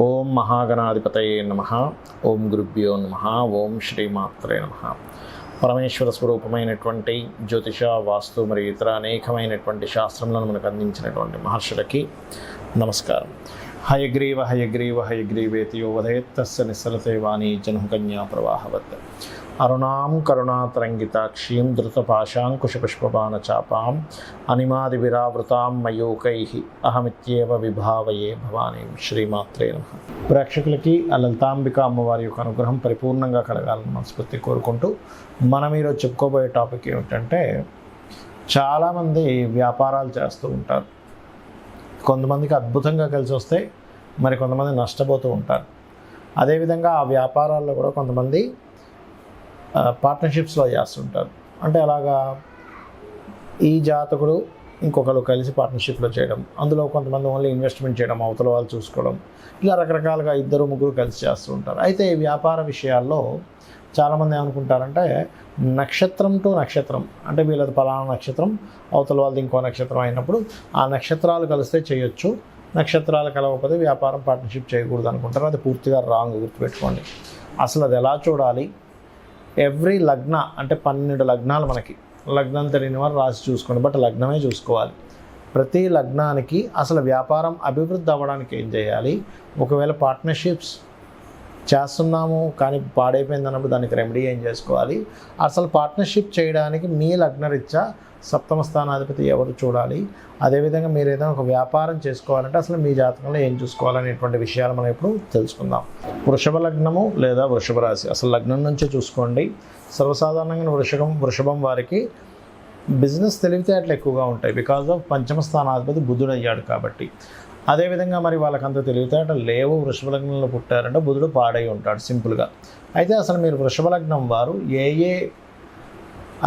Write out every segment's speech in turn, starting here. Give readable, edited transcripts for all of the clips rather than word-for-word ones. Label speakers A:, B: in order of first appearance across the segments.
A: ఓం మహాగణాధిపతయే నమః. ఓం గురుభ్యో నమః. ఓం శ్రీమాత్రే నమః. పరమేశ్వర స్వరూపమైనటువంటి జ్యోతిష, వాస్తు మరియు ఇతర అనేకమైనటువంటి శాస్త్రములను మనకు అందించినటువంటి మహర్షులకి నమస్కారం. హయగ్రీవ హయగ్రీవ హయగ్రీవేతి యో వదయత్తస్య నిస్సరతే వాణి జన్మకన్యా ప్రవాహవత్. అరుణాం కరుణాతరంగితాక్షీం ధృతపాశాంకుశపుష్పబాణచాపాం అనిమాదివిరావృతాం మయూకైః అహమిత్యేవ విభావయే భవానీం. శ్రీమాత్రే నమః. ప్రేక్షకులకి ఆ లలితాంబిక అమ్మవారి యొక్క అనుగ్రహం పరిపూర్ణంగా కలగాలని మనస్ఫూర్తి కోరుకుంటూ మనం ఈరోజు చెప్పుకోబోయే టాపిక్ ఏమిటంటే, చాలామంది వ్యాపారాలు చేస్తూ ఉంటారు. కొంతమందికి అద్భుతంగా కలిసి వస్తాయి, మరి కొంతమంది నష్టపోతూ ఉంటారు. అదేవిధంగా ఆ వ్యాపారాల్లో కూడా కొంతమంది పార్ట్నర్షిప్స్లో చేస్తుంటారు. అంటే అలాగా ఈ జాతకుడు ఇంకొకరు కలిసి పార్ట్నర్షిప్లో చేయడం, అందులో కొంతమంది ఓన్లీ ఇన్వెస్ట్మెంట్ చేయడం, అవతల వాళ్ళు చూసుకోవడం, ఇలా రకరకాలుగా ఇద్దరు ముగ్గురు కలిసి చేస్తూ ఉంటారు. అయితే ఈ వ్యాపార విషయాల్లో చాలామంది ఏమనుకుంటారంటే, నక్షత్రం టు నక్షత్రం, అంటే వీళ్ళది పలానా నక్షత్రం, అవతల వాళ్ళది ఇంకో నక్షత్రం అయినప్పుడు ఆ నక్షత్రాలు కలిస్తే చేయొచ్చు, నక్షత్రాలు కలవకపోతే వ్యాపారం పార్ట్నర్షిప్ చేయకూడదు అనుకుంటారు. అది పూర్తిగా రాంగ్, గుర్తుపెట్టుకోండి. అసలు అది ఎలా చూడాలి? ఎవ్రీ లగ్న అంటే 12 లగ్నాలు, మనకి లగ్నం తెలియని వారు రాసి చూసుకోండి, బట్ లగ్నమే చూసుకోవాలి. ప్రతి లగ్నానికి అసలు వ్యాపారం అభివృద్ధి అవ్వడానికి ఏం చేయాలి, ఒకవేళ పార్ట్నర్షిప్స్ చేస్తున్నాము కానీ పాడైపోయింది అన్నప్పుడు దానికి రెమెడీ ఏం చేసుకోవాలి, అసలు పార్ట్నర్షిప్ చేయడానికి మీ లగ్నరీత్యా సప్తమ స్థానాధిపతి ఎవరు చూడాలి, అదేవిధంగా మీరు ఏదైనా ఒక వ్యాపారం చేసుకోవాలంటే అసలు మీ జాతకంలో ఏం చూసుకోవాలనేటువంటి విషయాలు మనం ఇప్పుడు తెలుసుకుందాం. వృషభ లగ్నము లేదా వృషభ రాశి, అసలు లగ్నం నుంచే చూసుకోండి. సర్వసాధారణంగా వృషభం వారికి బిజినెస్ తెలివితేటలు ఎక్కువగా ఉంటాయి, బికాజ్ ఆఫ్ పంచమ స్థానాధిపతి బుధుడు అయ్యాడు కాబట్టి. అదేవిధంగా మరి వాళ్ళకి అంత తెలివితేటలు లేవు, వృషభ లగ్నంలో పుట్టారంటే బుధుడు పాడై ఉంటాడు సింపుల్గా. అయితే అసలు మీరు వృషభ లగ్నం వారు ఏ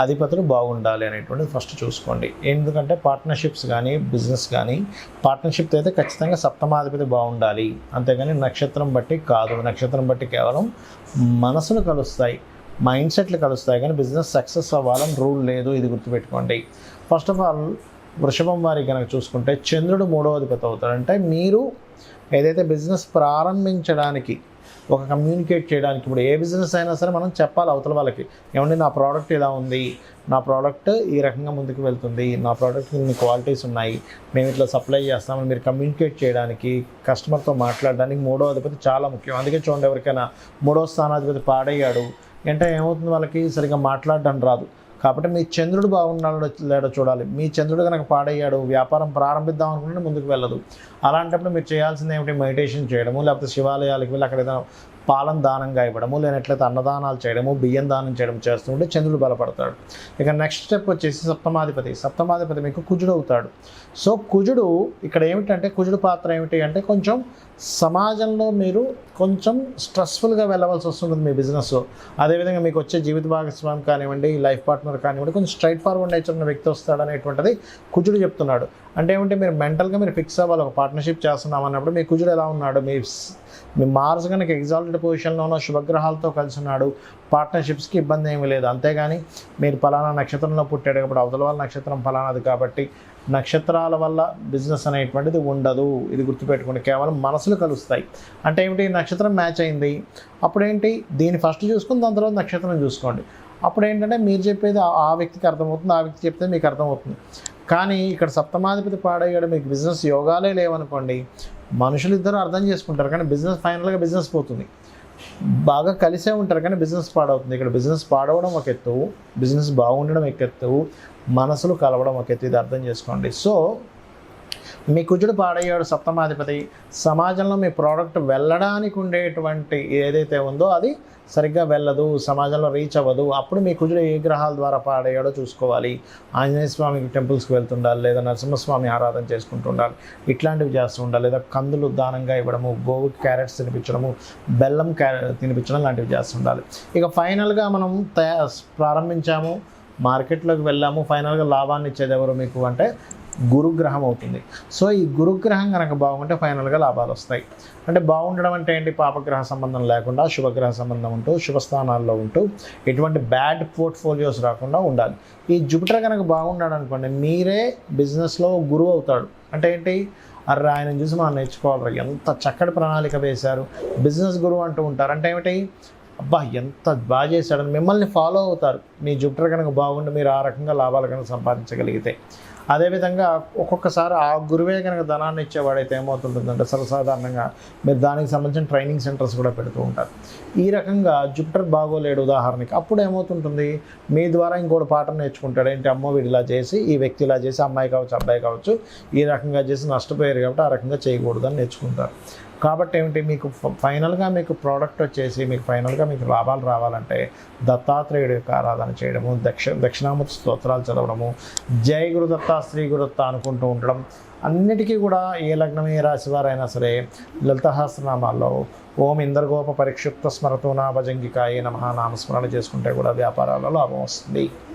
A: అధిపతులు బాగుండాలి అనేటువంటిది ఫస్ట్ చూసుకోండి. ఎందుకంటే పార్ట్నర్షిప్స్ కానీ బిజినెస్ కానీ, పార్ట్నర్షిప్ అయితే ఖచ్చితంగా సప్తమాధిపతి బాగుండాలి, అంతేగాని నక్షత్రం బట్టి కాదు. నక్షత్రం బట్టి కేవలం మనసులు కలుస్తాయి, మైండ్ సెట్లు కలుస్తాయి, కానీ బిజినెస్ సక్సెస్ అవ్వాలని రూల్ లేదు, ఇది గుర్తుపెట్టుకోండి. ఫస్ట్ ఆఫ్ ఆల్ వృషభం వారికి కనుక చూసుకుంటే చంద్రుడు 3వ అధిపతి అవుతాడంటే, మీరు ఏదైతే బిజినెస్ ప్రారంభించడానికి, ఒక కమ్యూనికేట్ చేయడానికి, ఇప్పుడు ఏ బిజినెస్ అయినా సరే మనం చెప్పాలి అవతల వాళ్ళకి, ఏమంటే నా ప్రోడక్ట్ ఇలా ఉంది, నా ప్రోడక్ట్ ఈ రకంగా ముందుకు వెళ్తుంది, నా ప్రోడక్ట్ ఇన్ని క్వాలిటీస్ ఉన్నాయి, మేము ఇట్లా సప్లై చేస్తామని మీరు కమ్యూనికేట్ చేయడానికి, కస్టమర్తో మాట్లాడడానికి 3వ అధిపతి చాలా ముఖ్యం. అందుకే చూడండి, ఎవరికైనా 3వ స్థానాధిపతి పాడయ్యాడు అంటే ఏమవుతుంది, వాళ్ళకి సరిగ్గా మాట్లాడడం రాదు. కాబట్టి మీ చంద్రుడు బాగున్నాడో లేడో చూడాలి. మీ చంద్రుడు కనుక పాడయ్యాడు, వ్యాపారం ప్రారంభిద్దాం అనుకుంటే ముందుకు వెళ్ళదు. అలాంటప్పుడు మీరు చేయాల్సింది ఏమిటి, మెడిటేషన్ చేయడము, లేకపోతే శివాలయాలకు వెళ్ళి అక్కడ ఏదైనా పాలను దానంగా ఇవ్వడము, లేనట్లయితే అన్నదానాలు చేయడము, బియ్యం దానం చేయడం చేస్తుంటే చంద్రుడు బలపడతాడు. ఇక నెక్స్ట్ స్టెప్ వచ్చేసి సప్తమాధిపతి మీకు కుజుడు అవుతాడు. సో కుజుడు ఇక్కడ ఏమిటంటే, కుజుడు పాత్ర ఏమిటి అంటే, కొంచెం సమాజంలో మీరు కొంచెం స్ట్రెస్ఫుల్గా వెళ్ళవలసి వస్తుంది మీ బిజినెస్. అదేవిధంగా మీకు వచ్చే జీవిత భాగస్వామి కానివ్వండి, లైఫ్ పార్ట్నర్ కానివ్వండి, కొంచెం స్ట్రైట్ ఫార్వర్డ్ నేచర్ ఉన్న వ్యక్తి వస్తాడు అనేటువంటిది కుజుడు చెప్తున్నాడు. అంటే ఏమంటే, మీరు మెంటల్గా మీరు ఫిక్స్ అవ్వాలి, ఒక పార్ట్నర్షిప్ చేస్తున్నాం అన్నప్పుడు మీ కుజుడు ఎలా ఉన్నాడు, మీ మార్స్ కనుక ఎగ్జాల్టెడ్ పొజిషన్లో ఉన్న శుభగ్రహాలతో కలిసి ఉన్నాడు, పార్ట్నర్షిప్స్కి ఇబ్బంది ఏమీ లేదు. అంతేగాని మీరు ఫలానా నక్షత్రంలో పుట్టాడు కాబట్టి అవతల వాళ్ళ నక్షత్రం ఫలానాది కాబట్టి నక్షత్రాల వల్ల బిజినెస్ అనేటువంటిది ఉండదు, ఇది గుర్తుపెట్టుకోండి. కేవలం మనసులు కలుస్తాయి. అంటే ఏమిటి, నక్షత్రం మ్యాచ్ అయింది, అప్పుడేంటి, దీన్ని ఫస్ట్ చూసుకుని దాని తర్వాత నక్షత్రం చూసుకోండి. అప్పుడు ఏంటంటే మీరు చెప్పేది ఆ వ్యక్తికి అర్థమవుతుంది, ఆ వ్యక్తి చెప్తే మీకు అర్థమవుతుంది. కానీ ఇక్కడ సప్తమాధిపతి పాడయ్యాడు, మీకు బిజినెస్ యోగాలే లేవనుకోండి, మనుషులు ఇద్దరు అర్థం చేసుకుంటారు కానీ బిజినెస్ ఫైనల్గా బిజినెస్ పోతుంది. బాగా కలిసే ఉంటారు కానీ బిజినెస్ పాడవుతుంది. ఇక్కడ బిజినెస్ పాడవడం ఒక ఎత్తు, బిజినెస్ బాగుండడం ఒక ఎత్తు, మనసులు కలవడం ఒక ఎత్తు, ఇది అర్థం చేసుకోండి. సో మీ కుజుడు పాడయ్యాడు సప్తమాధిపతి, సమాజంలో మీ ప్రోడక్ట్ వెళ్ళడానికి ఉండేటువంటి ఏదైతే ఉందో అది సరిగ్గా వెళ్ళదు, సమాజంలో రీచ్ అవ్వదు. అప్పుడు మీ కుజుడు ఏ గ్రహాల ద్వారా పాడయ్యాడో చూసుకోవాలి. ఆంజనేయ స్వామికి టెంపుల్స్కి వెళ్తుండాలి, లేదా నరసింహస్వామి ఆరాధన చేసుకుంటూ ఉండాలి, ఇట్లాంటివి చేస్తూ ఉండాలి. లేదా కందులు దానంగా ఇవ్వడము, గోవుకి క్యారెట్స్ తినిపించడము, బెల్లం తినిపించడం లాంటివి చేస్తుండాలి. ఇక ఫైనల్గా మనం ప్రారంభించాము, మార్కెట్లోకి వెళ్ళాము, ఫైనల్గా లాభాన్ని ఇచ్చేది ఎవరు మీకు అంటే గురుగ్రహం అవుతుంది. సో ఈ గురుగ్రహం కనుక బాగుంటే ఫైనల్గా లాభాలు వస్తాయి. అంటే బాగుండడం అంటే ఏంటి, పాపగ్రహ సంబంధం లేకుండా శుభగ్రహ సంబంధం ఉంటూ శుభస్థానాల్లో ఉంటూ ఎటువంటి బ్యాడ్ పోర్ట్ఫోలియోస్ రాకుండా ఉండాలి. ఈ జూపిటర్ కనుక బాగున్నాడు అనుకోండి, మీరే బిజినెస్లో గురువు అవుతాడు. అంటే ఏంటి, అర్రే ఆయన చూసి మనం నేర్చుకోవాలి, ఎంత చక్కటి ప్రణాళిక వేశారు, బిజినెస్ గురువు అంటూ ఉంటారు. అంటే ఏమిటి, అబ్బా ఎంత బాగా చేశాడని మిమ్మల్ని ఫాలో అవుతారు. మీ జూపిటర్ కనుక బాగుండి మీరు ఆ రకంగా లాభాలు కనుక సంపాదించగలిగితే. అదేవిధంగా ఒక్కొక్కసారి ఆ గురువే కనుక ధనాన్ని ఇచ్చేవాడైతే ఏమవుతుంటుందంటే సర్వసాధారణంగా మీరు దానికి సంబంధించిన ట్రైనింగ్ సెంటర్స్ కూడా పెడుతూ ఉంటారు. ఈ రకంగా జూపిటర్ బాగోలేడు ఉదాహరణకి, అప్పుడు ఏమవుతుంటుంది, మీ ద్వారా ఇంకోటి పాఠం నేర్చుకుంటాడు. ఏంటి, అమ్మో వీడు ఇలా చేసి, ఈ వ్యక్తి ఇలా చేసి, అమ్మాయి కావచ్చు అబ్బాయి కావచ్చు ఈ రకంగా చేసి నష్టపోయారు కాబట్టి ఆ రకంగా చేయకూడదు అని నేర్చుకుంటారు. కాబట్టి ఏమిటి, మీకు ఫైనల్గా మీకు ప్రోడక్ట్ వచ్చేసి మీకు ఫైనల్గా మీకు లాభాలు రావాలంటే దత్తాత్రేయుడి యొక్క ఆరాధన చేయడము, దక్షిణామూర్తి స్తోత్రాలు చదవడము, జై గురుదత్త శ్రీ గురుదత్త అనుకుంటూ ఉండడం, అన్నిటికీ కూడా ఏ లగ్నం ఏ రాశి వారైనా సరే లలితసహస్రనామాల్లో ఓం ఇంద్రగోప పరిక్షిప్త స్మరతోనా భజంగికాయ నమః నామస్మరణ చేసుకుంటే కూడా వ్యాపారాలలో లాభం వస్తుంది.